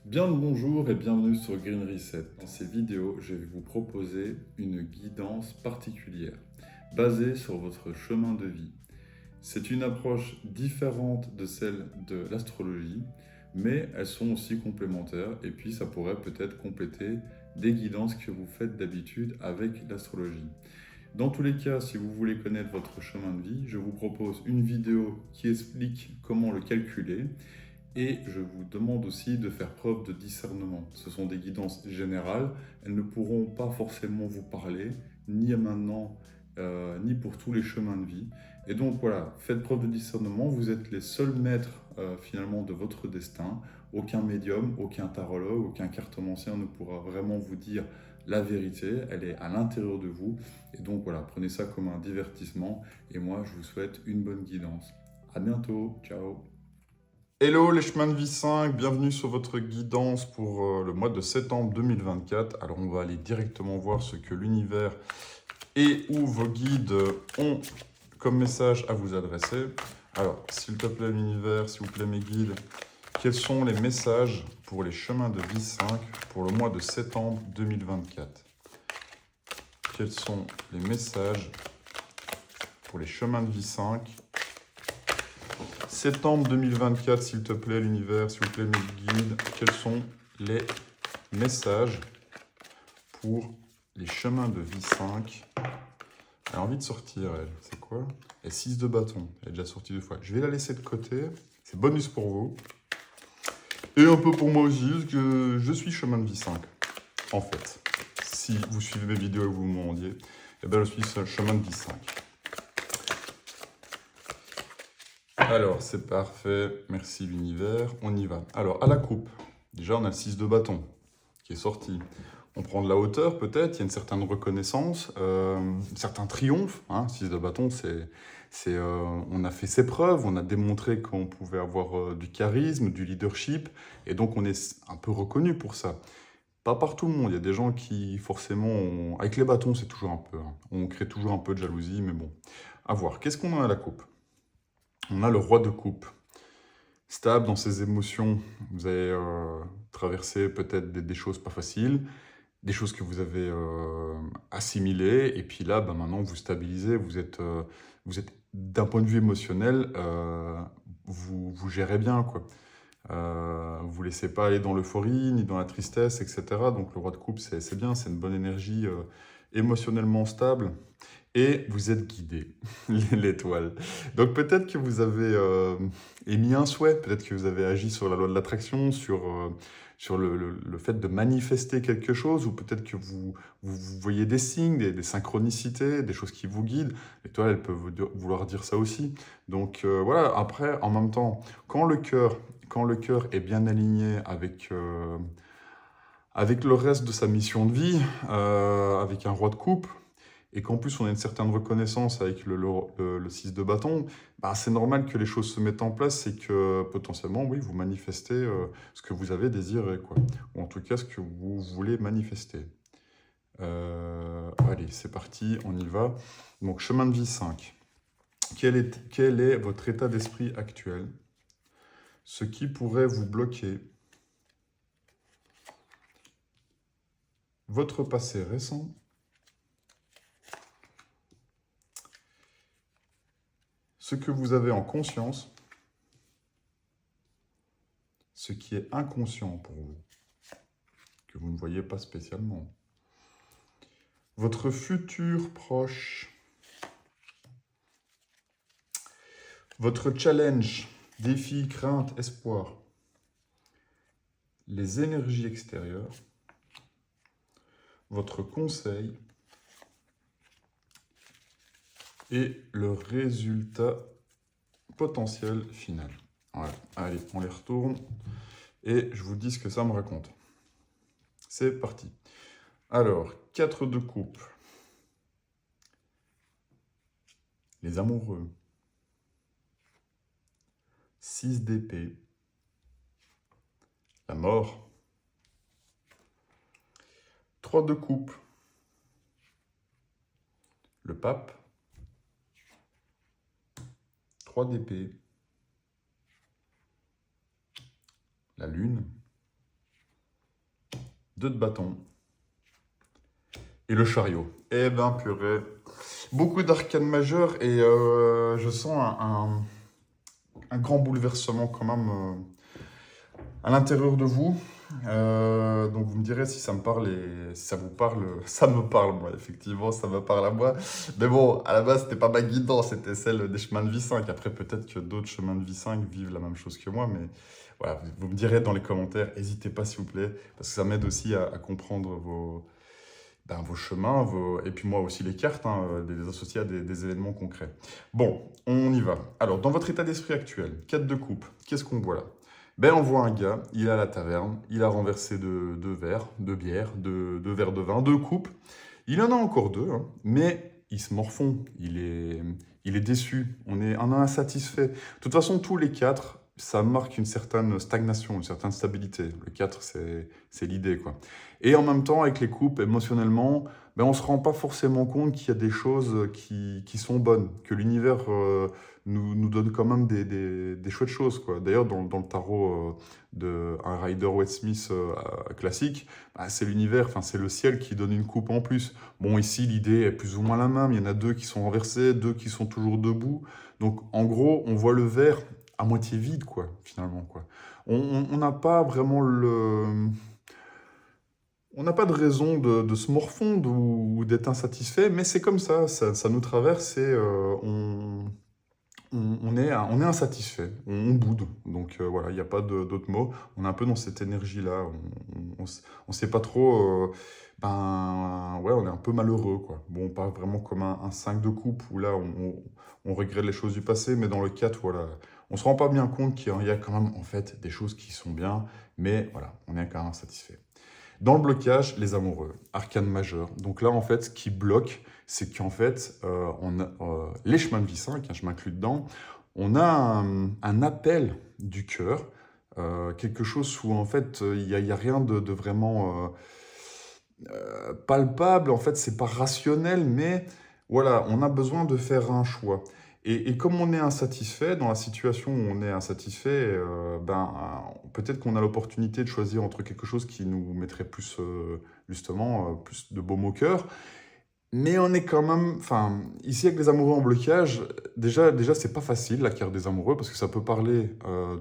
Bien le bonjour et bienvenue sur Green Reset. Dans ces vidéos, je vais vous proposer une guidance particulière, basée sur votre chemin de vie. C'est une approche différente de celle de l'astrologie, mais elles sont aussi complémentaires et puis ça pourrait peut-être compléter des guidances que vous faites d'habitude avec l'astrologie. Dans tous les cas, si vous voulez connaître votre chemin de vie, je vous propose une vidéo qui explique comment le calculer et je vous demande aussi de faire preuve de discernement. Ce sont des guidances générales, elles ne pourront pas forcément vous parler, ni maintenant, ni pour tous les chemins de vie. Et donc voilà, faites preuve de discernement, vous êtes les seuls maîtres finalement de votre destin. Aucun médium, aucun tarologue, aucun cartomancien ne pourra vraiment vous dire la vérité, elle est à l'intérieur de vous. Et donc voilà, prenez ça comme un divertissement. Et moi, je vous souhaite une bonne guidance. À bientôt, ciao. Hello les chemins de vie 5, bienvenue sur votre guidance pour le mois de septembre 2024. Alors on va aller directement voir ce que l'univers et ou vos guides ont comme message à vous adresser. Alors s'il te plaît l'univers, s'il vous plaît mes guides, quels sont les messages pour les chemins de vie 5 pour le mois de septembre 2024? Quels sont les messages pour les chemins de vie 5 septembre 2024, s'il te plaît, l'univers, s'il vous plaît, mes guides, quels sont les messages pour les chemins de vie 5? Elle a envie de sortir, elle. C'est quoi? Elle 6 de bâton. Elle est déjà sortie 2 fois. Je vais la laisser de côté. C'est bonus pour vous. Et un peu pour moi aussi, parce que je suis chemin de vie 5. En fait, si vous suivez mes vidéos et vous me demandiez, eh bien, je suis chemin de vie 5. Alors, c'est parfait. Merci l'univers. On y va. Alors, à la coupe, déjà, on a le 6 de bâton qui est sorti. On prend de la hauteur, peut-être. Il y a une certaine reconnaissance, un certain triomphe. 6 de bâton, on a fait ses preuves. On a démontré qu'on pouvait avoir du charisme, du leadership. Et donc, on est un peu reconnu pour ça. Pas par tout le monde. Il y a des gens qui, forcément, avec les bâtons, c'est toujours un peu. On crée toujours un peu de jalousie, mais bon. À voir. Qu'est-ce qu'on a à la coupe? On a le roi de coupe, stable dans ses émotions. Vous avez traversé peut-être des choses pas faciles, des choses que vous avez assimilées, et puis là, maintenant, vous stabilisez, vous êtes d'un point de vue émotionnel, vous gérez bien, quoi. Vous ne laissez pas aller dans l'euphorie, ni dans la tristesse, etc. Donc le roi de coupe, c'est bien, c'est une bonne énergie émotionnellement stable. Et vous êtes guidé, l'étoile. Donc peut-être que vous avez émis un souhait, peut-être que vous avez agi sur la loi de l'attraction, sur le fait de manifester quelque chose, ou peut-être que vous voyez des signes, des synchronicités, des choses qui vous guident. L'étoile, elle peut vouloir dire ça aussi. Donc voilà, après, en même temps, quand le cœur est bien aligné avec le reste de sa mission de vie, avec un roi de coupe, et qu'en plus on a une certaine reconnaissance avec le 6 de bâton, c'est normal que les choses se mettent en place et que potentiellement, oui, vous manifestez ce que vous avez désiré, quoi. Ou en tout cas, ce que vous voulez manifester. Allez, c'est parti, on y va. Donc, chemin de vie 5. Quel est votre état d'esprit actuel? Ce qui pourrait vous bloquer? Votre passé récent? Ce que vous avez en conscience? Ce qui est inconscient pour vous, que vous ne voyez pas spécialement. Votre futur proche. Votre challenge, défi, crainte, espoir. Les énergies extérieures. Votre conseil. Et le résultat potentiel final. Voilà, allez, on les retourne. Et je vous dis ce que ça me raconte. C'est parti. Alors, 4 de coupe. Les amoureux. 6 d'épée. La mort. 3 de coupe. Le pape. 3 d'épée. La lune. 2 de bâton et le chariot. Eh ben, purée. Beaucoup d'arcanes majeures et je sens un grand bouleversement quand même à l'intérieur de vous. Donc vous me direz si ça me parle et si ça vous parle, ça me parle moi, effectivement, ça me parle à moi. Mais bon, à la base, c'était pas ma guidance, c'était celle des chemins de vie 5. Après, peut-être que d'autres chemins de vie 5 vivent la même chose que moi, mais voilà, vous me direz dans les commentaires, n'hésitez pas s'il vous plaît, parce que ça m'aide aussi à comprendre vos chemins, et puis moi aussi les cartes, les associer à des événements concrets. Bon, on y va. Alors, dans votre état d'esprit actuel, 4 de coupe, qu'est-ce qu'on voit là? Ben, on voit un gars, il est à la taverne, il a renversé 2 verres, 2 bières, 2 verres de vin, 2 coupes. Il en a encore 2, mais il se morfond, il est déçu, on est insatisfait. De toute façon, tous les 4, ça marque une certaine stagnation, une certaine stabilité. Le 4, c'est l'idée, quoi. Et en même temps, avec les coupes, émotionnellement, ben, on ne se rend pas forcément compte qu'il y a des choses qui sont bonnes, que l'univers nous donne quand même des chouettes choses, quoi. D'ailleurs, dans le tarot de un Rider Waite Smith classique, bah, c'est l'univers, enfin c'est le ciel qui donne une coupe en plus. Bon, ici, l'idée est plus ou moins la même. Il y en a 2 qui sont renversés, 2 qui sont toujours debout. Donc, en gros, on voit le verre à moitié vide, quoi, finalement, quoi. On n'a pas vraiment on n'a pas de raison de se morfondre ou d'être insatisfait, mais c'est comme ça nous traverse et on est insatisfait, on boude. Donc voilà, il n'y a pas d'autre mot. On est un peu dans cette énergie-là. On sait pas trop. Ouais, on est un peu malheureux, quoi. Bon, pas vraiment comme un 5 de coupe où là, on regrette les choses du passé, mais dans le 4, voilà, on se rend pas bien compte qu'il y a quand même en fait des choses qui sont bien, mais voilà, on est quand même insatisfait. Dans le blocage, les amoureux, arcane majeur. Donc là, en fait, ce qui bloque, c'est qu'en fait, les chemins de vie 5, je m'inclus dedans, on a un appel du cœur, quelque chose où en fait, il y a rien de vraiment palpable, en fait, c'est pas rationnel, mais voilà, on a besoin de faire un choix. Et comme on est insatisfait, dans la situation où on est insatisfait, peut-être qu'on a l'opportunité de choisir entre quelque chose qui nous mettrait plus, justement, plus de baume au cœur, mais on est quand même, enfin, ici avec les amoureux en blocage, déjà c'est pas facile la carte des amoureux parce que ça peut parler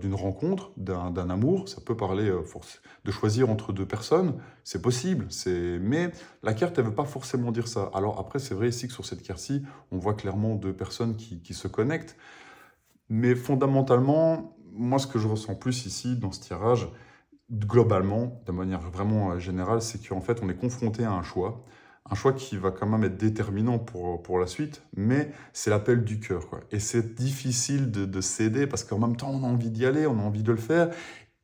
d'une rencontre, d'un amour, ça peut parler de choisir entre 2 personnes, c'est possible, mais la carte elle veut pas forcément dire ça. Alors après c'est vrai ici que sur cette carte-ci, on voit clairement 2 personnes qui se connectent, mais fondamentalement, moi ce que je ressens plus ici dans ce tirage, globalement, de manière vraiment générale, c'est qu'en fait on est confronté à un choix qui va quand même être déterminant pour la suite, mais c'est l'appel du cœur, quoi. Et c'est difficile de céder parce qu'en même temps, on a envie d'y aller, on a envie de le faire.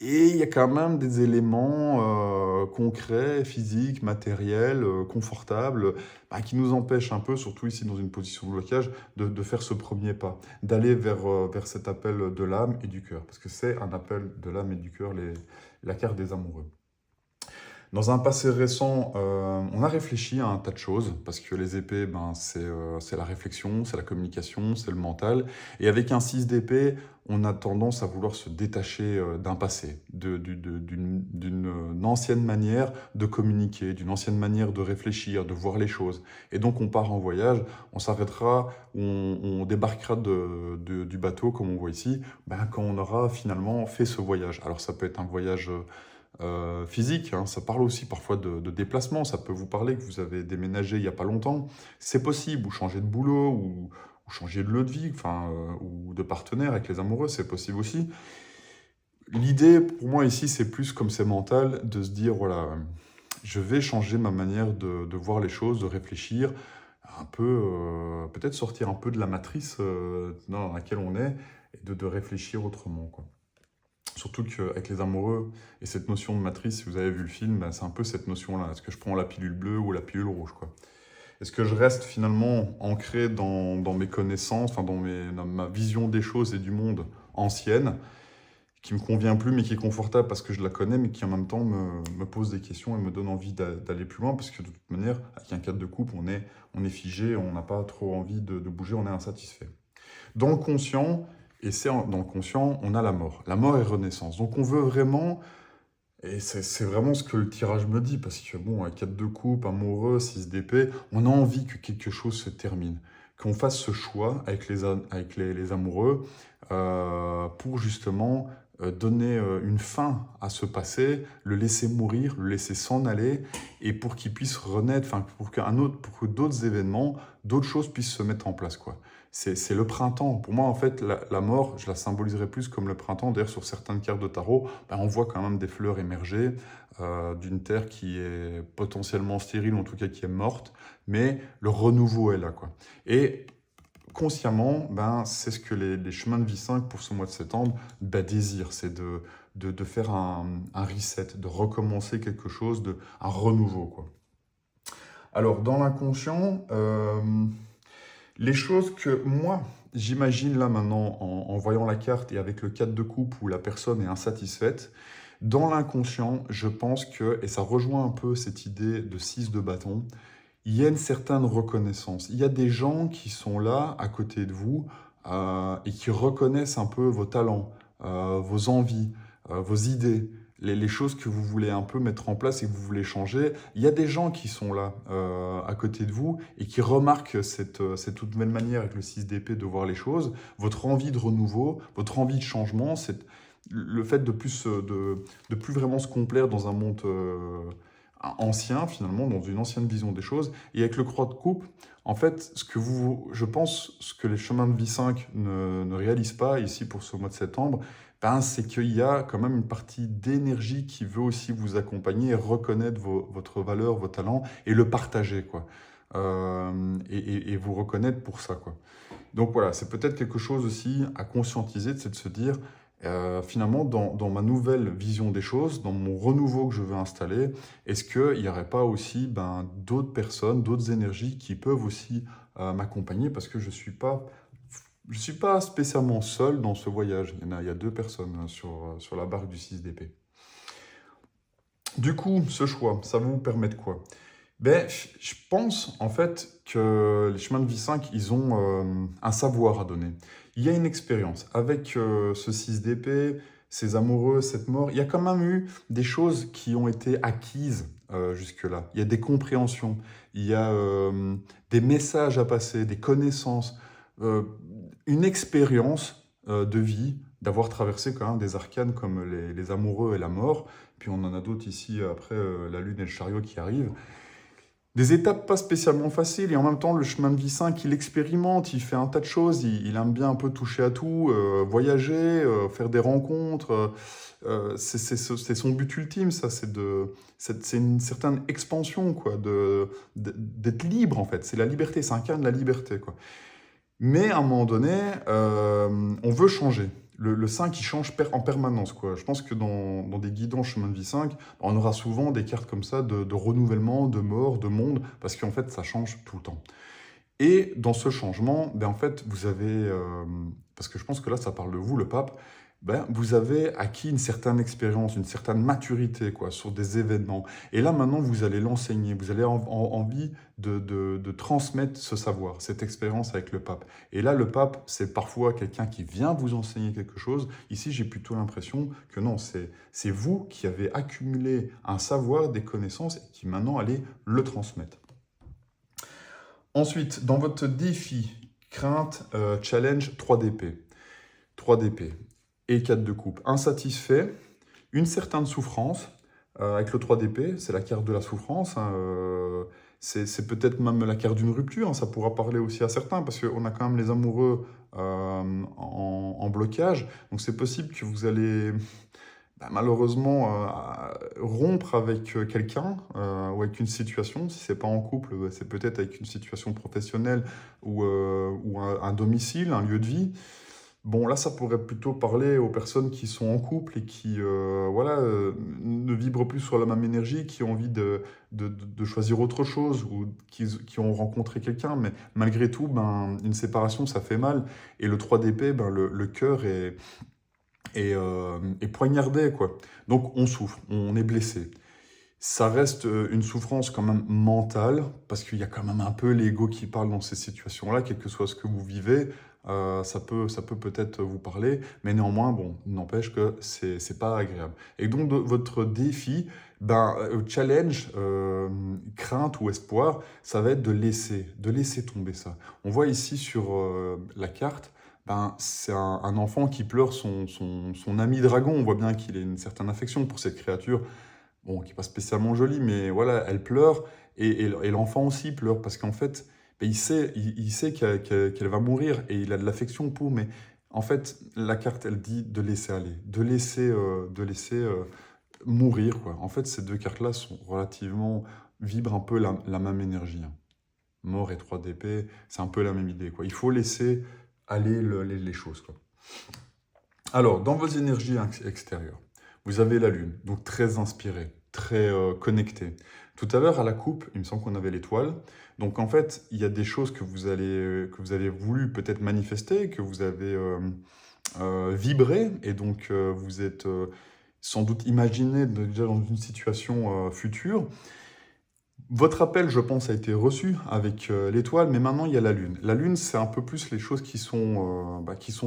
Et il y a quand même des éléments concrets, physiques, matériels, confortables, qui nous empêchent un peu, surtout ici dans une position de blocage, de faire ce premier pas, d'aller vers cet appel de l'âme et du cœur. Parce que c'est un appel de l'âme et du cœur, la carte des amoureux. Dans un passé récent, on a réfléchi à un tas de choses, parce que les épées, c'est la réflexion, c'est la communication, c'est le mental. Et avec un 6 d'épée, on a tendance à vouloir se détacher d'un passé, d'une ancienne manière de communiquer, d'une ancienne manière de réfléchir, de voir les choses. Et donc on part en voyage, on s'arrêtera, on débarquera du bateau, comme on voit ici, quand on aura finalement fait ce voyage. Alors ça peut être un voyage physique, ça parle aussi parfois de déplacement, ça peut vous parler que vous avez déménagé il n'y a pas longtemps, c'est possible, ou changer de boulot, ou changer de lieu de vie, ou de partenaire avec les amoureux, c'est possible aussi. L'idée pour moi ici, c'est plus comme c'est mental, de se dire, voilà, je vais changer ma manière de voir les choses, de réfléchir, un peu, peut-être sortir un peu de la matrice dans laquelle on est, et de réfléchir autrement, quoi. Surtout qu'avec les amoureux, et cette notion de matrice, si vous avez vu le film, c'est un peu cette notion-là. Est-ce que je prends la pilule bleue ou la pilule rouge, quoi? Est-ce que je reste finalement ancré dans mes connaissances, dans ma vision des choses et du monde ancienne, qui me convient plus, mais qui est confortable parce que je la connais, mais qui en même temps me pose des questions et me donne envie d'aller plus loin, parce que de toute manière, avec un 4 de coupe, on est figé, on n'a pas trop envie de bouger, on est insatisfait. Dans le conscient, et c'est dans le conscient, on a la mort. La mort est renaissance. Donc on veut vraiment Et c'est vraiment ce que le tirage me dit, parce que bon, à 4 de coupe, amoureux, 6 d'épée, on a envie que quelque chose se termine, qu'on fasse ce choix avec les amoureux pour justement donner une fin à ce passé, le laisser mourir, le laisser s'en aller, et pour qu'il puisse renaître, enfin pour que d'autres événements, d'autres choses puissent se mettre en place, quoi. C'est le printemps. Pour moi, en fait, la mort, je la symboliserais plus comme le printemps. D'ailleurs, sur certaines cartes de tarot, ben, on voit quand même des fleurs émerger d'une terre qui est potentiellement stérile, ou en tout cas qui est morte, mais le renouveau est là, quoi. Et consciemment, ben, c'est ce que les chemins de vie 5 pour ce mois de septembre ben, désirent, c'est de faire un reset, de recommencer quelque chose, un renouveau, quoi. Alors, dans l'inconscient, les choses que moi, j'imagine là maintenant en voyant la carte et avec le 4 de coupe où la personne est insatisfaite, dans l'inconscient, je pense que, et ça rejoint un peu cette idée de 6 de bâton, il y a une certaine reconnaissance. Il y a des gens qui sont là à côté de vous et qui reconnaissent un peu vos talents, vos envies, vos idées, les choses que vous voulez un peu mettre en place et que vous voulez changer. Il y a des gens qui sont là à côté de vous et qui remarquent cette toute nouvelle manière avec le 6 d'épée de voir les choses, votre envie de renouveau, votre envie de changement, le fait de plus vraiment se complaire dans un monde ancien, finalement, dans une ancienne vision des choses. Et avec le croix de coupe, en fait, je pense, ce que les chemins de vie 5 ne réalisent pas ici pour ce mois de septembre, ben, c'est qu'il y a quand même une partie d'énergie qui veut aussi vous accompagner et reconnaître votre valeur, vos talents et le partager, quoi. Et vous reconnaître pour ça, quoi. Donc voilà, c'est peut-être quelque chose aussi à conscientiser, c'est de se dire, finalement, dans ma nouvelle vision des choses, dans mon renouveau que je veux installer, est-ce qu'il n'y aurait pas aussi ben, d'autres personnes, d'autres énergies qui peuvent aussi m'accompagner parce que je suis pas spécialement seul dans ce voyage. Il y a deux personnes sur la barque du 6 d'épée. Du coup, ce choix, ça vous permet de quoi? Ben, je pense en fait que les chemins de vie 5, ils ont un savoir à donner. Il y a une expérience. Avec ce 6 d'épée, ces amoureux, cette mort, il y a quand même eu des choses qui ont été acquises jusque-là. Il y a des compréhensions, il y a des messages à passer, des connaissances, euh, une expérience de vie, d'avoir traversé quand même des arcanes comme les amoureux et la mort. Puis on en a d'autres ici après la lune et le chariot qui arrivent. Des étapes pas spécialement faciles, et en même temps, le chemin de vie 5, il expérimente, il fait un tas de choses, il aime bien un peu toucher à tout, voyager, faire des rencontres. C'est son but ultime, ça, c'est une certaine expansion, quoi, d'être libre, en fait. C'est la liberté, c'est un cas de la liberté, quoi. Mais à un moment donné, on veut changer. Le 5, il change en permanence, quoi. Je pense que dans des guidons chemin de vie 5, on aura souvent des cartes comme ça de renouvellement, de mort, de monde, parce qu'en fait, ça change tout le temps. Et dans ce changement, ben, en fait, vous avez, parce que je pense que là, ça parle de vous, le pape, ben, vous avez acquis une certaine expérience, une certaine maturité, quoi, sur des événements. Et là, maintenant, vous allez l'enseigner, vous avez envie de transmettre ce savoir, cette expérience avec le pape. Et là, le pape, c'est parfois quelqu'un qui vient vous enseigner quelque chose. Ici, j'ai plutôt l'impression que non, c'est vous qui avez accumulé un savoir, des connaissances, et qui maintenant allez le transmettre. Ensuite, dans votre défi, crainte, challenge 3 d'épée. 3 d'épée et 4 de coupe. Insatisfait, une certaine souffrance. Avec le 3 d'épée, c'est la carte de la souffrance. Hein, c'est peut-être même la carte d'une rupture. Hein, ça pourra parler aussi à certains parce qu'on a quand même les amoureux en blocage. Donc c'est possible que vous allez malheureusement rompre avec quelqu'un ou avec une situation. Si c'est pas en couple, c'est peut-être avec une situation professionnelle ou un domicile, un lieu de vie. Bon, là, ça pourrait plutôt parler aux personnes qui sont en couple et qui voilà, ne vibrent plus sur la même énergie, qui ont envie de choisir autre chose ou qui ont rencontré quelqu'un. Mais malgré tout, ben, une séparation, ça fait mal. Et le 3 d'épée, ben, le cœur est poignardé, quoi. Donc, on souffre, on est blessé. Ça reste une souffrance quand même mentale, parce qu'il y a quand même un peu l'ego qui parle dans ces situations-là, quel que soit ce que vous vivez. ça peut peut-être vous parler, mais néanmoins, bon, n'empêche que c'est pas agréable. Et donc, votre défi, challenge, crainte ou espoir, ça va être de laisser tomber ça. On voit ici sur la carte, c'est un enfant qui pleure son ami dragon. On voit bien qu'il a une certaine affection pour cette créature, bon, qui n'est pas spécialement jolie, mais voilà, elle pleure, et l'enfant aussi pleure, parce qu'en fait, il sait qu'elle va mourir, et il a de l'affection pour, mais en fait, la carte, elle dit de laisser aller, de laisser mourir, quoi. En fait, ces deux cartes-là sont relativement, vibrent un peu la même énergie, hein. Mort et 3 d'épée, c'est un peu la même idée, quoi. Il faut laisser aller les choses, quoi. Alors, dans vos énergies extérieures, vous avez la Lune, donc très inspirée, très connectée. Tout à l'heure, à la coupe, il me semble qu'on avait l'étoile. Donc, en fait, il y a des choses que vous avez voulu peut-être manifester, que vous avez vibré, et donc vous êtes sans doute imaginé déjà dans une situation future. Votre appel, je pense, a été reçu avec l'étoile, mais maintenant il y a la Lune. La Lune, c'est un peu plus les choses qui sont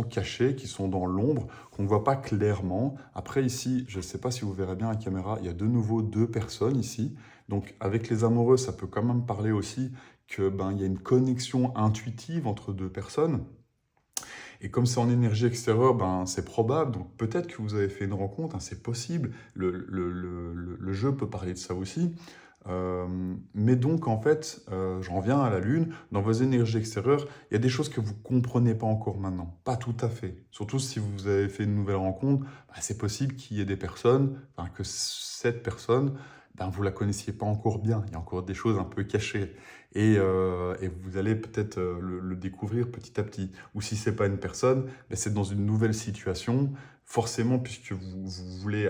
cachées, qui sont dans l'ombre, qu'on ne voit pas clairement. Après, ici, je ne sais pas si vous verrez bien à la caméra, il y a de nouveau 2 personnes ici. Donc, avec les amoureux, ça peut quand même parler aussi que il y a une connexion intuitive entre 2 personnes. Et comme c'est en énergie extérieure, c'est probable. Donc, peut-être que vous avez fait une rencontre, hein, c'est possible. Le jeu peut parler de ça aussi. Mais donc, en fait, j'en reviens à la Lune. Dans vos énergies extérieures, il y a des choses que vous ne comprenez pas encore maintenant. Pas tout à fait. Surtout si vous avez fait une nouvelle rencontre, c'est possible qu'il y ait des personnes, que cette personne, vous ne la connaissiez pas encore bien. Il y a encore des choses un peu cachées. Et vous allez peut-être le découvrir petit à petit. Ou si ce n'est pas une personne, c'est dans une nouvelle situation. Forcément, puisque vous voulez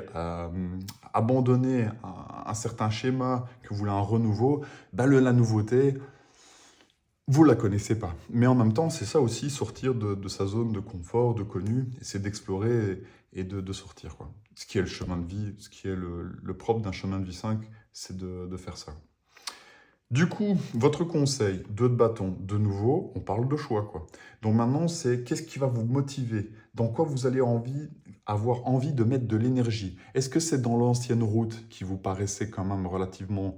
abandonner un certain schéma, que vous voulez un renouveau, la nouveauté, vous ne la connaissez pas. Mais en même temps, c'est ça aussi, sortir de sa zone de confort, de connu, c'est d'explorer et de sortir, quoi. Ce qui est le chemin de vie, ce qui est le propre d'un chemin de vie 5, c'est de faire ça. Du coup, votre conseil, 2 de bâton, de nouveau, on parle de choix, quoi. Donc maintenant, c'est qu'est-ce qui va vous motiver? Dans quoi vous allez avoir envie de mettre de l'énergie? Est-ce que c'est dans l'ancienne route qui vous paraissait quand même relativement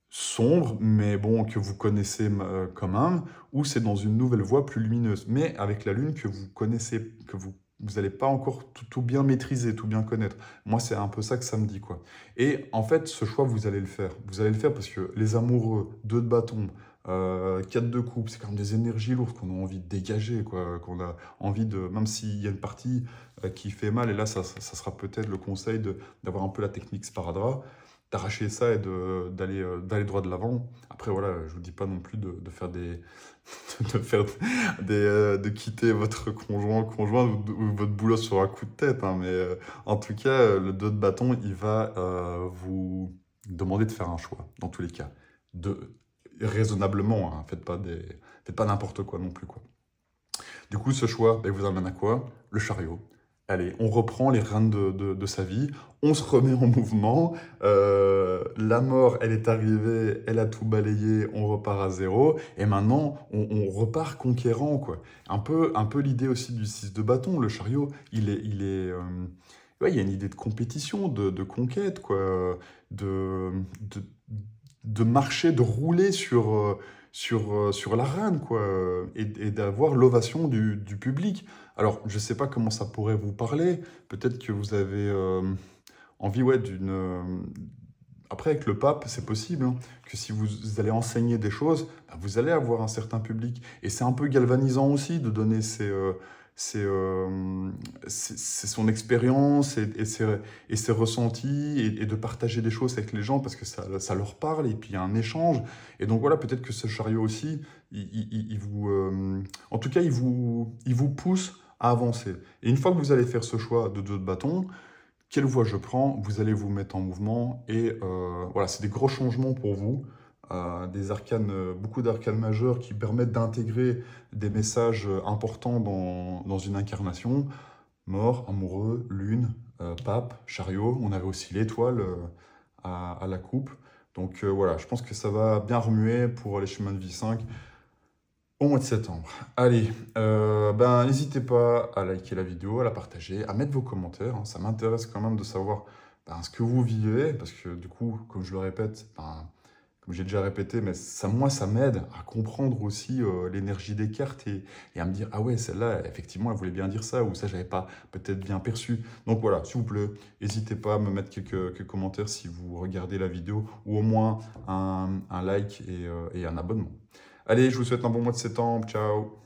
sombre, mais bon, que vous connaissez quand même, ou c'est dans une nouvelle voie plus lumineuse, mais avec la Lune que vous connaissez, que vous n'allez pas encore tout bien maîtriser, tout bien connaître. Moi, c'est un peu ça que ça me dit, quoi. Et en fait, ce choix, vous allez le faire. Vous allez le faire parce que les amoureux, 2 de bâton, 4 de coupe, c'est quand même des énergies lourdes qu'on a envie de dégager, quoi, qu'on a envie de, même s'il y a une partie qui fait mal, et là, ça sera peut-être le conseil d'avoir un peu la technique sparadrap, d'arracher ça et d'aller droit de l'avant. Après, voilà, je vous dis pas non plus de faire de quitter votre conjoint ou votre boulot sur un coup de tête, hein, mais en tout cas, le 2 de bâton, il va vous demander de faire un choix, dans tous les cas. Raisonnablement, hein, faites pas n'importe quoi non plus, quoi. Du coup, ce choix, il vous amène à quoi? Le chariot. Allez, on reprend les rênes de sa vie, on se remet en mouvement, la mort, elle est arrivée, elle a tout balayé, on repart à zéro, et maintenant, on repart conquérant, quoi. Un peu l'idée aussi du 6 de bâton, le chariot, ouais, il y a une idée de compétition, de conquête, quoi, de, de marcher, de rouler sur l'arène, quoi, et d'avoir l'ovation du public. Alors, je ne sais pas comment ça pourrait vous parler. Peut-être que vous avez envie, ouais, d'une... Après, avec le pape, c'est possible, hein, que si vous allez enseigner des choses, vous allez avoir un certain public. Et c'est un peu galvanisant aussi de donner son expérience et ses ressentis et de partager des choses avec les gens parce que ça leur parle et puis il y a un échange. Et donc voilà, peut-être que ce chariot aussi, il vous, en tout cas, il vous pousse à avancer. Et une fois que vous allez faire ce choix de 2 de bâton, quelle voie je prends? Vous allez vous mettre en mouvement et voilà, c'est des gros changements pour vous. Des arcanes, beaucoup d'arcanes majeures qui permettent d'intégrer des messages importants dans une incarnation. Mort, amoureux, lune, pape, chariot. On avait aussi l'étoile à la coupe. Donc voilà, je pense que ça va bien remuer pour les chemins de vie 5. Au mois de septembre. Allez, n'hésitez pas à liker la vidéo, à la partager, à mettre vos commentaires, hein. Ça m'intéresse quand même de savoir ce que vous vivez, parce que du coup, comme je le répète, comme j'ai déjà répété, mais ça, moi, ça m'aide à comprendre aussi l'énergie des cartes et à me dire, ah ouais, celle-là, effectivement, elle voulait bien dire ça, ou ça, j'avais pas peut-être bien perçu. Donc voilà, s'il vous plaît, n'hésitez pas à me mettre quelques commentaires si vous regardez la vidéo, ou au moins un like et un abonnement. Allez, je vous souhaite un bon mois de septembre. Ciao!